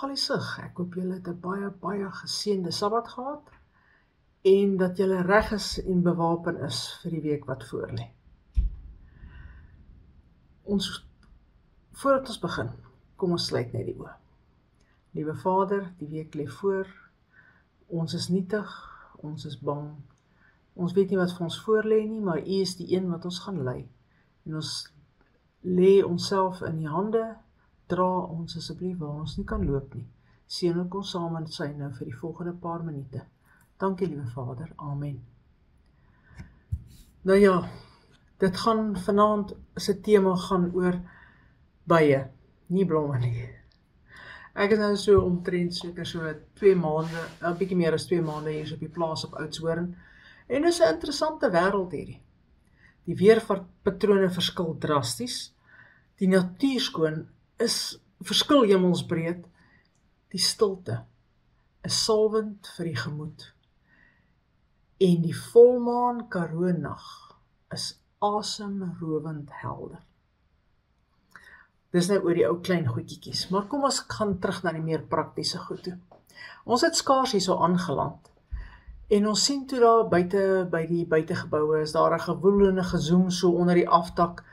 Galliesig. Ek hoop julle het 'n baie geseënde Sabbat gehad en dat julle reg is en bewapen is vir die week wat voorlê. Voordat ons begin, kom ons sluit net die oë. Liewe Vader, die week lê voor. Ons is nietig, ons is bang. Ons weet nie wat vir ons voorlê nie, maar U is die een wat ons gaan lei. En ons lê onsself in die hande. Dra ons asseblief waar ons nie kan loop nie. Seën ook ons saam in sy nou vir die volgende paar minute. Dankie, liewe Vader. Amen. Nou ja, dit gaan vanaand, se tema gaan oor bye, nie blomme nie. Ek is nou so omtrent seker so 2 maande, 'n bietjie meer as 2 maande hier op die plaas op Oudtshoorn. En dis 'n interessante wêreld hierdie. Die weerpatrone verskil drasties. Die natuurskoon verskil hemelsbreed. Die stilte is salwend vir die gemoed. En die volmaan Karoo-nag is asemrowend helder. Dis nou oor die ou klein goedjies, maar kom ons gaan terug na die meer praktiese goed toe. Ons het skaars hierso aangeland. En ons sien toe daar buite by die buitegeboue is daar 'n gewoel en 'n gezoem so onder die afdak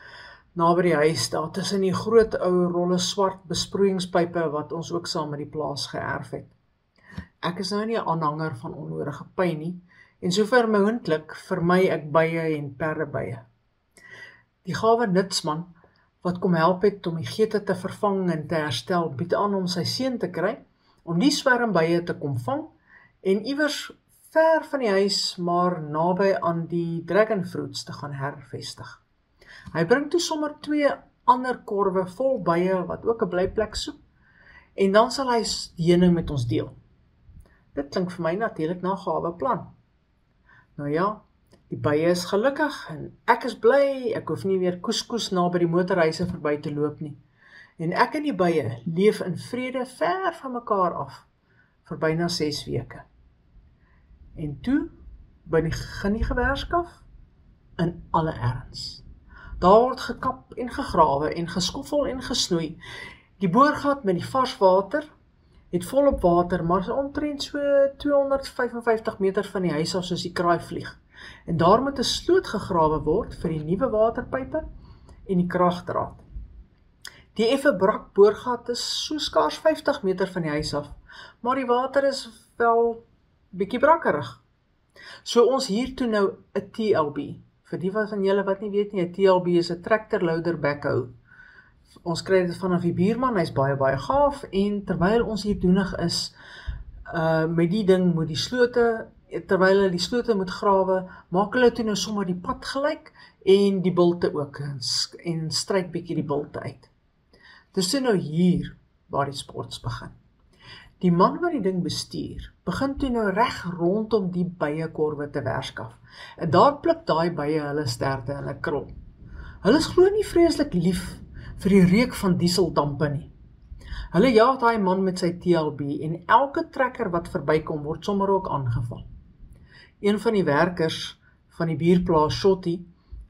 naby die huis, daar tussen die groot ou rolle swart besproeiingspype wat ons ook saam met die plaas geërf het. Ek is nou nie 'n aanhanger van onnodige pyn nie, en sover moontlik vermy ek bye en perdebye. Die gawe nutsman wat kom help het om die geete te vervang en te herstel, bied aan om sy seun te kry, om die swermbye te kom vang, en iewers ver van die huis, maar naby aan die dragonfruits te gaan hervestig. Hy bring toe sommer 2 ander korwe vol bye wat ook 'n blyplek soek, en dan sal hy die heuning met ons deel. Dit klink vir my natuurlik na 'n gawe plan. Nou ja, die bye is gelukkig en ek is bly, ek hoef nie weer koeskoes na by die motorhuise verby te loop nie. En ek en die bye leef in vrede ver van mekaar af, vir byna 6 weke. En toe, begin die gewerskaf, in alle erns. Daar word gekap en gegrawe en geskoffel en gesnoei. Die boorgat met die vars water het volop water, maar so omtrent so 255 meter van die huis af soos die kraai vlieg. En daar moet 'n sloot gegrawe word vir die nuwe waterpype en die kragdraad. Die effe brak boorgat is so skaars 50 meter van die huis af, maar die water is wel bietjie brakkerig. So ons hier toe nou 'n TLB. Vir die van julle wat nie weet nie, 'n TLB is 'n tractor loader backhoe. Ons kry dit vanaf die buurman, hy's baie gaaf, en terwyl ons hier doenig is, met die ding moet die slote, terwyl hulle die slote moet grawe, maak hulle toe nou sommer die pad gelyk, en die bulte ook, en stryk bietjie die bulte uit. Dis toe nou hier, waar die sports begin. Die man wat die ding bestuur, begin toe nou reg rondom die byekorwe te werskaf. En daar pluk daai bye hulle sterte in 'n krul. Hulle is glo nie vreeslik lief vir die reuk van dieseldampe nie. Hulle jaag daai man met sy TLB en elke trekker wat verbykom word sommer ook aangeval. Een van die werkers van die buurplaas Shotty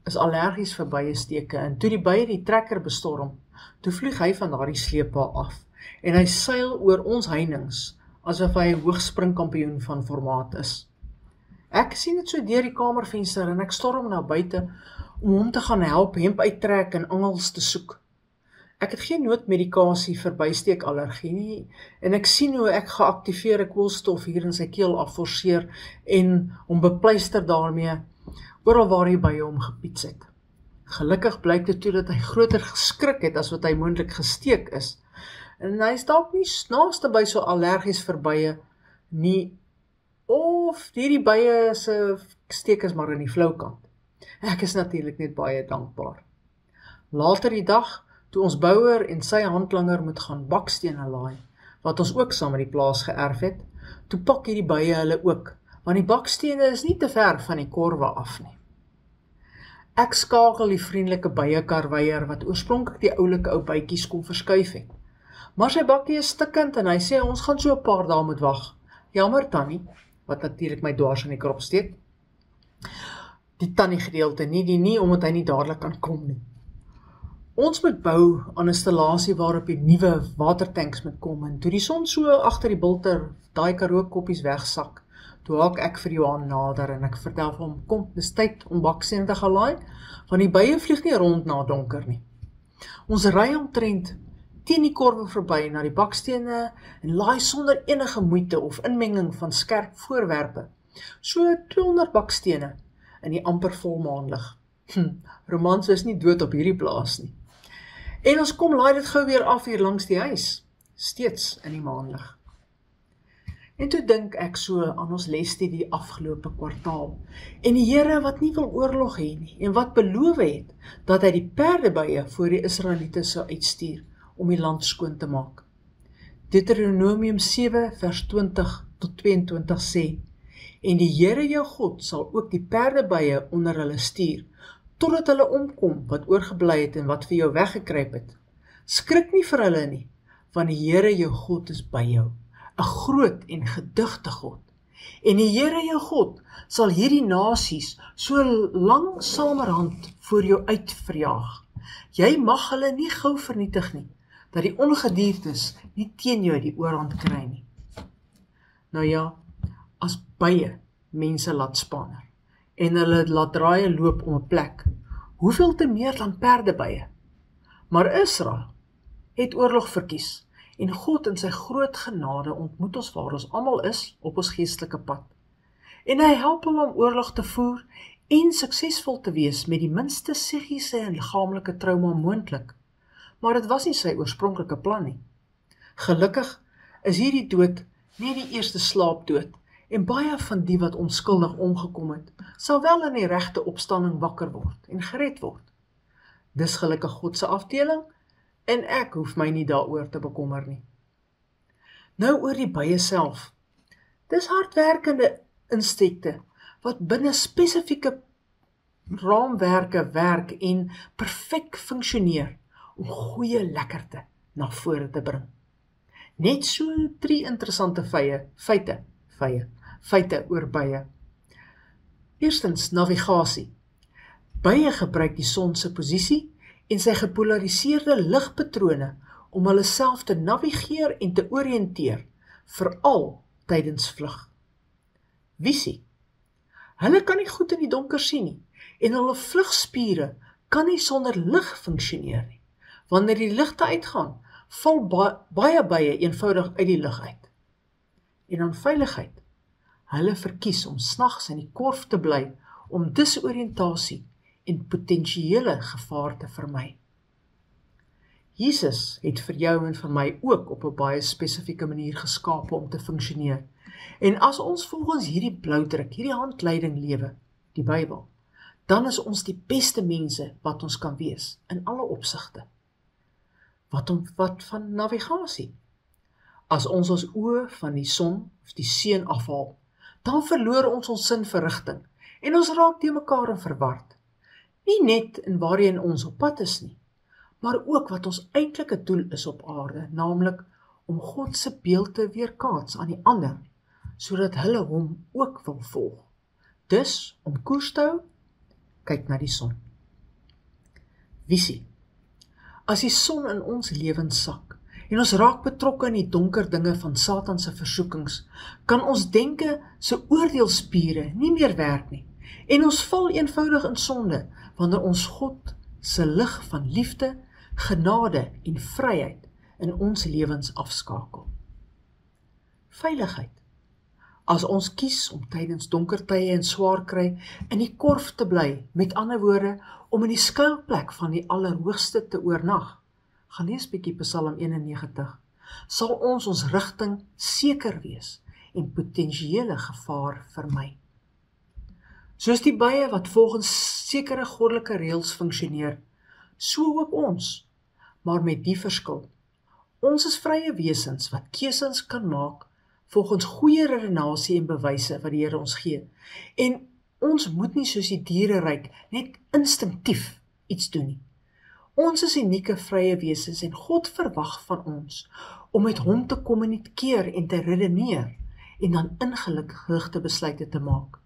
is allergies vir byesteke en toe die bye die trekker bestorm, toe vlieg hy van daardie sleepwa af. En hy seil oor ons heininge, asof hy 'n hoogspringkampioen van formaat is. Ek sien dit so deur die kamervenster en ek storm na buite om hom te gaan help, hemp uittrek en angels te soek. Ek het geen noodmedikasie vir bysteekallergie nie, en ek sien hoe ek geaktiveerde koolstof hier in sy keel afforceer en hom bepleister daarmee oral waar hy by hom gepiets het. Gelukkig blyk dit toe dat hy groter geskrik het as wat hy moontlik gesteek is. En hy is dalk nie naaste by so allergies vir bye nie, of hierdie bye se steek is maar in die flou kant. Ek is natuurlik net baie dankbaar. Later die dag, toe ons bouer en sy handlanger moet gaan bakstene laai, wat ons ook saam met die plaas geërf het, toe pak hierdie bye hulle ook, want die bakstene is nie te ver van die korwe af nie. Ek skakel die vriendelike byekarweier wat oorspronklik die oulike ou bytjies kom verskuif het. Maar sy bakkie is stikkend en hy sê ons gaan so 'n paar dae moet wag. Jammer tannie, wat natuurlik my dwars in die krop steek. Die tannie gedeelte, nie omdat hy nie dadelik kan kom nie. Ons moet bou aan 'n installasie waarop die nuwe watertanks moet kom, en toe die son so agter die bulter daai Karoo koppies wegsak, toe haak ek vir Johan nader en ek vertel vir hom, kom, dis tyd om bakstene te gaan laai, want die bye vlieg nie rond na donker nie. Ons ry omtrent teen die korwe verby na die bakstene en laai sonder enige moeite of inmenging van skerp voorwerpe. So 200 bakstene in die amper volmaanlig. Romans is nie dood op hierdie plaas nie. En ons kom laai dit gou weer af hier langs die huis, steeds in die maanlig. En toe dink ek so aan ons lesstudie die afgelope kwartaal, en die Here wat nie wil oorlog hê nie, en wat beloof het, dat hy die perdebye voor die Israeliete sou uitstuur, om die land skoon te maak. Deuteronomium 7 vers 20 tot 22 sê, en die Here jou God sal ook die perdebye onder hulle stuur, totdat hulle omkom wat oorgebly het en wat vir jou weggekruip het. Skrik nie vir hulle nie, want die Here jou God is by jou, 'n groot en gedigte God. En die Here jou God sal hierdie nasies so langsamerhand voor jou uitverjaag. Jy mag hulle nie gou vernietig nie, dat die ongediertes nie teen jou die oorhand kry nie. Nou ja, as bye mense laat spanner, en hulle laat draaie loop om 'n plek, hoeveel te meer dan perdebye? Maar Israel het oorlog verkies, en God in sy groot genade ontmoet ons waar ons almal is op ons geestelike pad. En hy help hulle om oorlog te voer en suksesvol te wees met die minste psigiese en liggaamlike trauma moontlik. Maar dit was nie sy oorspronklike plan nie. Gelukkig is hierdie dood net die eerste slaapdood, en baie van die wat onskuldig omgekom het, sal wel in die regte opstanding wakker word en gered word. Dis gelukkig God se afdeling, en ek hoef my nie daaroor te bekommer nie. Nou oor die bye self. Dis hardwerkende insekte wat binne spesifieke raamwerke werk en perfek funksioneer om goeie lekkerte na vore te bring. Net so 3 interessante feite oor bye. Eerstens, navigasie. Bye gebruik die son se posisie en sy gepolariseerde ligpatrone om hulle self te navigeer en te oriënteer, veral tydens vlug. Visie. Hulle kan nie goed in die donker sien nie, en hulle vlugspiere kan nie sonder lig funksioneer nie. Wanneer die ligte uitgaan, val baie bye eenvoudig uit die lug uit. En dan veiligheid. Hulle verkies om snags in die korf te bly om disoriëntasie en potensiële gevaar te vermy. Jesus het vir jou en vir my ook op 'n baie spesifieke manier geskape om te funksioneer. En as ons volgens hierdie bloudruk, hierdie handleiding lewe, die Bybel, dan is ons die beste mense wat ons kan wees, in alle opsigte. Wat van navigasie? As ons oë van die son of die seun afhaal, dan verloor ons sin vir rigting, en ons raak te mekaar en verward. Nie net in waarheen ons op pad is nie, maar ook wat ons eintlike doel is op aarde, naamlik om God se beeld te weerkaats aan die ander, sodat hulle hom ook wil volg. Dus, om koers te hou, kyk na die son. Visie. As die son in ons lewens sak, en ons raak betrokke in die donker dinge van Satan se versoekings, kan ons denke se oordeelspiere nie meer werk nie, en ons val eenvoudig in sonde, wanneer ons God se lig van liefde, genade en vryheid in ons lewens afskakel. Veiligheid. As ons kies om tydens donker tye en swaar kry in die korf te bly, met ander woorde, om in die skuilplek van die Allerhoogste te oornag, gaan lees bietjie Psalm 91, sal ons rigting seker wees en potensiële gevaar vermy. Soos die bye wat volgens sekere goddelike reëls funksioneer, so ook ons, maar met die verskil. Ons is vrye wesens wat keuses kan maak volgens goeie redenasie en bewyse wat die Here ons gee. En ons moet nie soos die diereryk net instinktief iets doen nie. Ons is unieke vrye wesens en God verwag van ons om met hom te kommunikeer en te redeneer en dan ingeligte besluite te maak.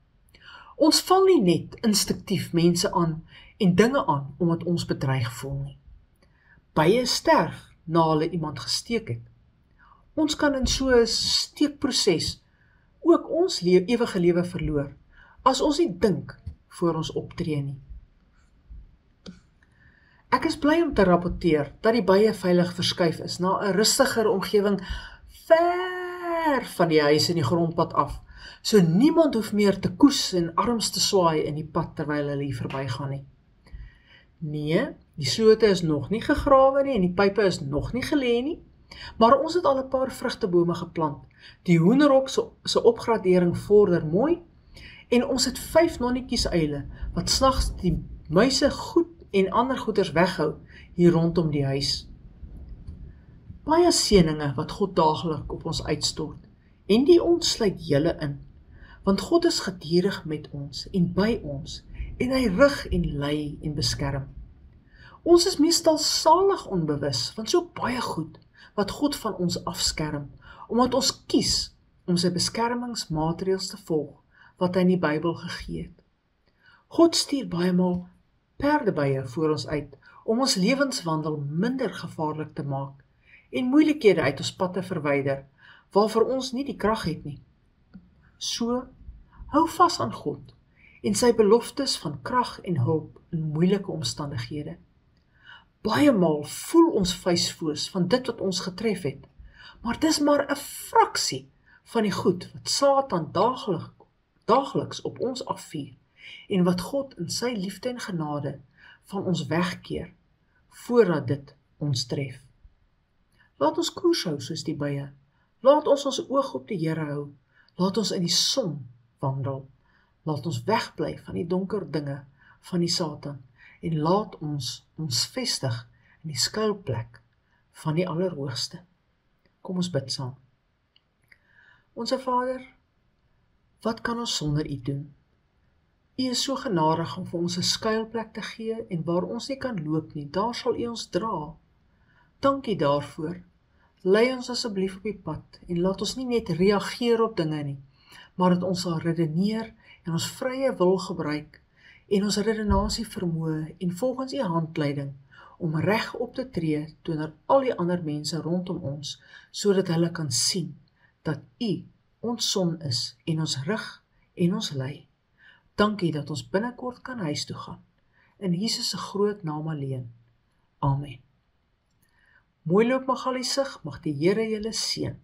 Ons val nie net instinktief mense aan en dinge aan omdat ons bedreig voel nie. Bye sterf na hulle iemand gesteek het. Ons kan in so 'n steekproses ook ons ewige lewe verloor, as ons nie dink voor ons optree nie. Ek is bly om te rapporteer dat die bye veilig verskuif is na 'n rustiger omgewing ver van die huis en die grondpad af, so niemand hoef meer te koes en arms te swaai in die pad terwyl hulle hier verbygaan nie. Nee, die slote is nog nie gegrawe nie en die pype is nog nie gelê nie, maar ons het al 'n paar vrugtebome geplant. Die hoenderhok se opgradering vorder mooi en ons het 5 nonnetjies uile wat snags die muise goed en ander goeders weghou hier rondom die huis. Baie seëninge wat God daagliks op ons uitstort en die ontsluit julle in, want God is gedurig met ons en by ons en hy rig en lei en beskerm. Ons is meestal salig onbewus van so baie goed wat God van ons afskerm, omdat ons kies om sy beskermingsmaatreëls te volg wat hy in die Bybel gegee het. God stuur baie maal perdebye voor ons uit om ons lewenswandel minder gevaarlik te maak en moeilikhede uit ons pad te verwyder waarvoor ons nie die krag het nie. So, hou vas aan God en sy beloftes van krag en hulp in moeilike omstandighede. Baie maal voel ons vuisfoos van dit wat ons getref het, maar dis maar 'n fraksie van die goed wat Satan daagliks op ons afvuur en wat God in sy liefde en genade van ons wegkeer voordat dit ons tref. Laat ons koers hou soos die bye. Laat ons oog op die Here hou. Laat ons in die son wandel. Laat ons wegbly van die donker dinge van die Satan en laat ons vestig in die skuilplek van die Allerhoogste. Kom ons bid saam. Onse Vader, wat kan ons sonder U doen? U is so genadig om vir ons 'n skuilplek te gee en waar ons nie kan loop nie, daar sal U ons dra. Dankie daarvoor. Lei ons asseblief op die pad en laat ons nie net reageer op dinge nie, maar dat ons sal redeneer en ons vrye wil gebruik en ons redenasie vermoë en volgens U handleiding om reg op te tree teenoor al die ander mense rondom ons, sodat hulle kan sien dat U ons son is en ons rig en ons lei. Dankie dat ons binnekort kan huis toe gaan. In Jesus se groot naam alleen. Amen. Mooi loop Magaliesig, mag die Here julle seën.